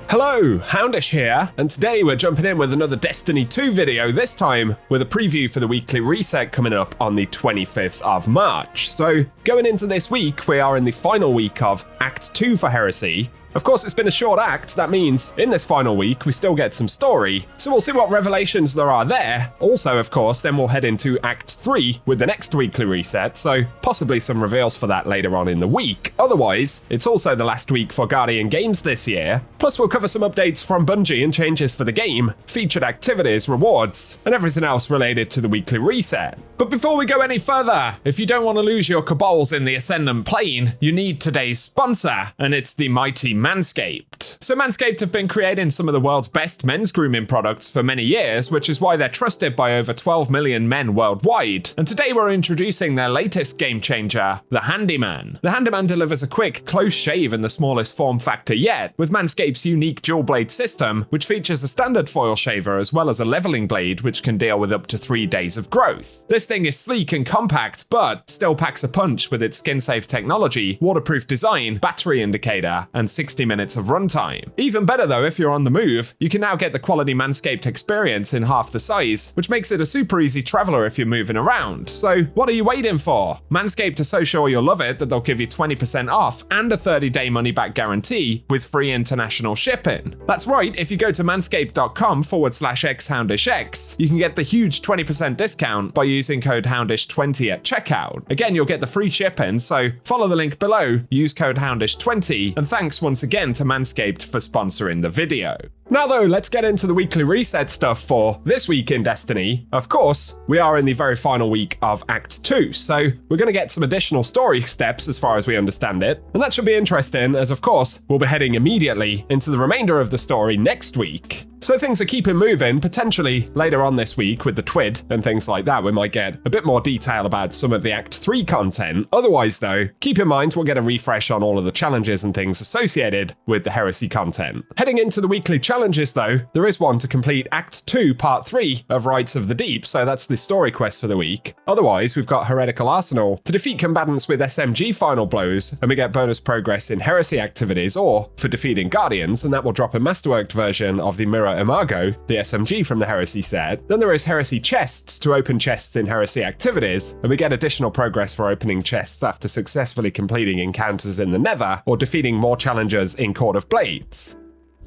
Hello, Houndish here, and today we're jumping in with another Destiny 2 video, this time with a preview for the weekly reset coming up on the 25th of March. So, going into this week, we are in the final week of Act 2 for Heresy. Of course, it's been a short act. That means in this final week, we still get some story. So we'll see what revelations there are there. Also, of course, then we'll head into Act 3 with the next weekly reset. So possibly some reveals for that later on in the week. Otherwise, it's also the last week for Guardian Games this year. Plus, we'll cover some updates from Bungie and changes for the game, featured activities, rewards, and everything else related to the weekly reset. But before we go any further, if you don't want to lose your cabals in the Ascendant Plane, you need today's sponsor, and it's the mighty Manscaped. So Manscaped have been creating some of the world's best men's grooming products for many years, which is why they're trusted by over 12 million men worldwide. And today we're introducing their latest game changer, the Handyman. The Handyman delivers a quick, close shave in the smallest form factor yet, with Manscaped's unique dual blade system, which features a standard foil shaver as well as a leveling blade, which can deal with up to 3 days of growth. This thing is sleek and compact, but still packs a punch with its skin-safe technology, waterproof design, battery indicator, and 60 minutes of runtime. Even better though, if you're on the move, you can now get the quality Manscaped experience in half the size, which makes it a super easy traveler if you're moving around. So what are you waiting for? Manscaped are so sure you'll love it that they'll give you 20% off and a 30-day money-back guarantee with free international shipping. That's right, if you go to manscaped.com/xhoundishx, you can get the huge 20% discount by using code Houndish20 at checkout. Again, you'll get the free shipping, so follow the link below, use code Houndish20, and thanks once again to Manscaped for sponsoring the video. Now though, let's get into the weekly reset stuff for this week in Destiny. Of course, we are in the very final week of Act 2, so we're going to get some additional story steps as far as we understand it, and that should be interesting as of course, we'll be heading immediately into the remainder of the story next week. So things are keeping moving, potentially later on this week with the TWID and things like that, we might get a bit more detail about some of the Act 3 content. Otherwise though, keep in mind we'll get a refresh on all of the challenges and things associated with the Heresy content. Heading into the weekly challenges though, there is one to complete Act 2 Part 3 of Rites of the Deep, so that's the story quest for the week. Otherwise, we've got Heretical Arsenal to defeat combatants with SMG final blows, and we get bonus progress in Heresy activities or for defeating Guardians, and that will drop a masterworked version of the Mirror Imago, the SMG from the Heresy set. Then there is Heresy chests to open chests in Heresy activities, and we get additional progress for opening chests after successfully completing encounters in the Nether or defeating more challengers in Court of Blades.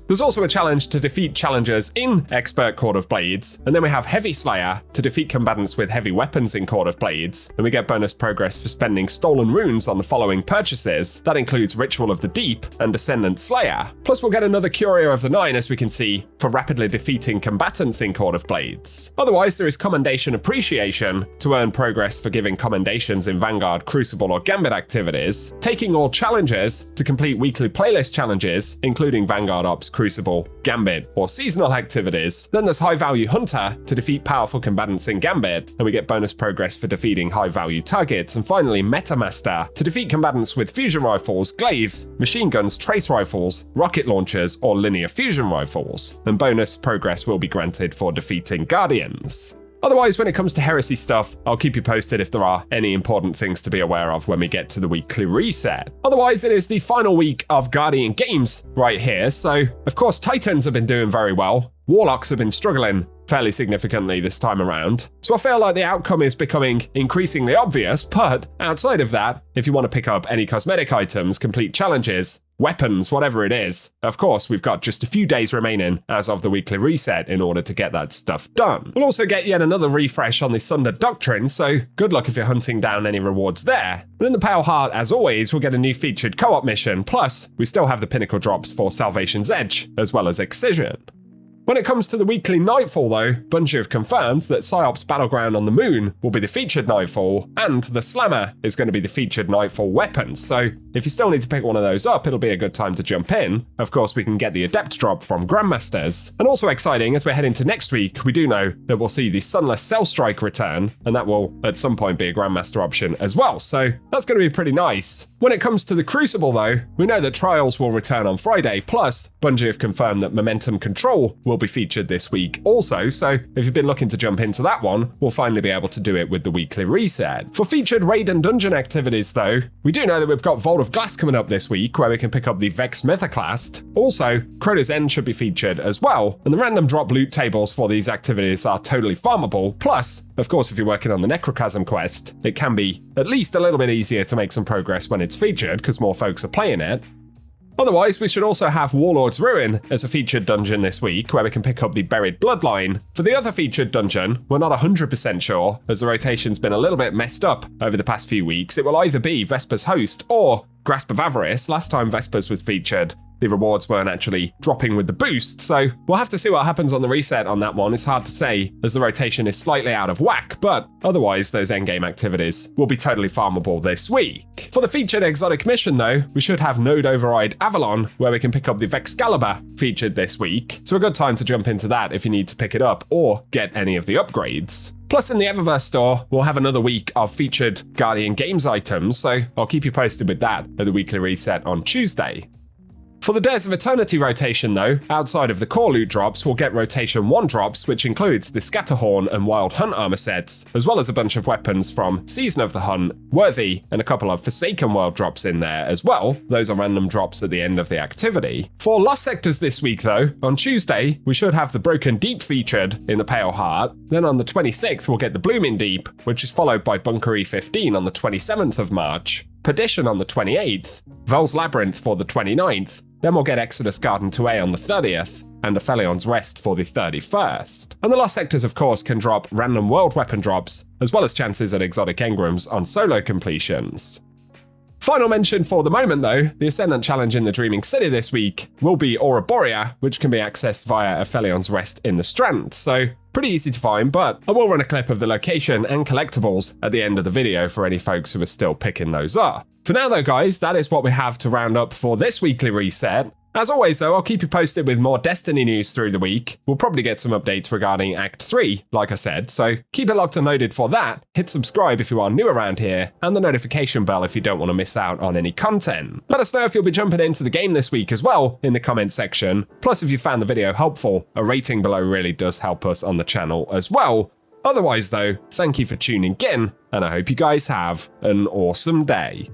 There's also a challenge to defeat challengers in Expert Court of Blades, and then we have Heavy Slayer to defeat combatants with heavy weapons in Court of Blades, and we get bonus progress for spending stolen runes on the following purchases. That includes Ritual of the Deep and Ascendant Slayer. Plus we'll get another Curio of the Nine, as we can see, for rapidly defeating combatants in Court of Blades. Otherwise, there is Commendation Appreciation to earn progress for giving commendations in Vanguard, Crucible, or Gambit activities, taking all challenges to complete weekly playlist challenges, including Vanguard Ops, Crucible, Gambit, or seasonal activities. Then there's High Value Hunter to defeat powerful combatants in Gambit, and we get bonus progress for defeating high value targets. And finally, Metamaster to defeat combatants with fusion rifles, glaives, machine guns, trace rifles, rocket launchers, or linear fusion rifles. And bonus progress will be granted for defeating Guardians. Otherwise, when it comes to Heresy stuff, I'll keep you posted if there are any important things to be aware of when we get to the weekly reset. Otherwise, it is the final week of Guardian Games right here, so of course Titans have been doing very well. Warlocks have been struggling fairly significantly this time around. So I feel like the outcome is becoming increasingly obvious, but outside of that, if you want to pick up any cosmetic items, complete challenges, weapons, whatever it is, of course, we've got just a few days remaining as of the weekly reset in order to get that stuff done. We'll also get yet another refresh on the Sunder Doctrine, so good luck if you're hunting down any rewards there. And in the Pale Heart, as always, we'll get a new featured co-op mission, plus we still have the pinnacle drops for Salvation's Edge, as well as Excision. When it comes to the weekly Nightfall though, Bungie have confirmed that PsyOps Battleground on the Moon will be the featured Nightfall, and the Slammer is going to be the featured Nightfall weapon, so if you still need to pick one of those up, it'll be a good time to jump in. Of course, we can get the Adept drop from Grandmasters. And also exciting, as we're heading to next week, we do know that we'll see the Sunless Cell Strike return, and that will at some point be a Grandmaster option as well, so that's going to be pretty nice. When it comes to the Crucible though, we know that Trials will return on Friday, plus Bungie have confirmed that Momentum Control will be featured this week also, so if you've been looking to jump into that one, we'll finally be able to do it with the weekly reset. For featured raid and dungeon activities though, we do know that we've got Vault of Glass coming up this week where we can pick up the Vex Mythoclast. Also, Crota's End should be featured as well, and the random drop loot tables for these activities are totally farmable. Plus, of course, if you're working on the Necrochasm quest, it can be at least a little bit easier to make some progress when it's featured because more folks are playing it. Otherwise, we should also have Warlord's Ruin as a featured dungeon this week, where we can pick up the Buried Bloodline. For the other featured dungeon, we're not 100% sure, as the rotation's been a little bit messed up over the past few weeks. It will either be Vesper's Host or Grasp of Avarice. Last time Vesper's was featured, the rewards weren't actually dropping with the boost, so we'll have to see what happens on the reset on that one. It's hard to say, as the rotation is slightly out of whack, but otherwise those endgame activities will be totally farmable this week. For the featured exotic mission though, we should have Node Override Avalon, where we can pick up the Vexcalibur featured this week, so a good time to jump into that if you need to pick it up or get any of the upgrades. Plus, in the Eververse store, we'll have another week of featured Guardian Games items, so I'll keep you posted with that at the weekly reset on Tuesday. For the Dares of Eternity rotation though, outside of the core loot drops, we'll get Rotation 1 drops, which includes the Scatterhorn and Wild Hunt armor sets, as well as a bunch of weapons from Season of the Hunt, Worthy, and a couple of Forsaken World drops in there as well. Those are random drops at the end of the activity. For Lost Sectors this week though, on Tuesday, we should have the Broken Deep featured in the Pale Heart. Then on the 26th, we'll get the Blooming Deep, which is followed by Bunker E15 on the 27th of March, Perdition on the 28th, Vel's Labyrinth for the 29th, then we'll get Exodus Garden 2A on the 30th, and Aphelion's Rest for the 31st. And the Lost Sectors, of course, can drop random world weapon drops, as well as chances at exotic engrams on solo completions. Final mention for the moment though, the Ascendant Challenge in the Dreaming City this week will be Aura Borea, which can be accessed via Aphelion's Rest in the Strand, so pretty easy to find, but I will run a clip of the location and collectibles at the end of the video for any folks who are still picking those up. For now though guys, that is what we have to round up for this weekly reset. As always though, I'll keep you posted with more Destiny news through the week. We'll probably get some updates regarding Act 3, like I said, so keep it locked and loaded for that. Hit subscribe if you are new around here, and the notification bell if you don't want to miss out on any content. Let us know if you'll be jumping into the game this week as well in the comment section. Plus, if you found the video helpful, a rating below really does help us on the channel as well. Otherwise though, thank you for tuning in, and I hope you guys have an awesome day.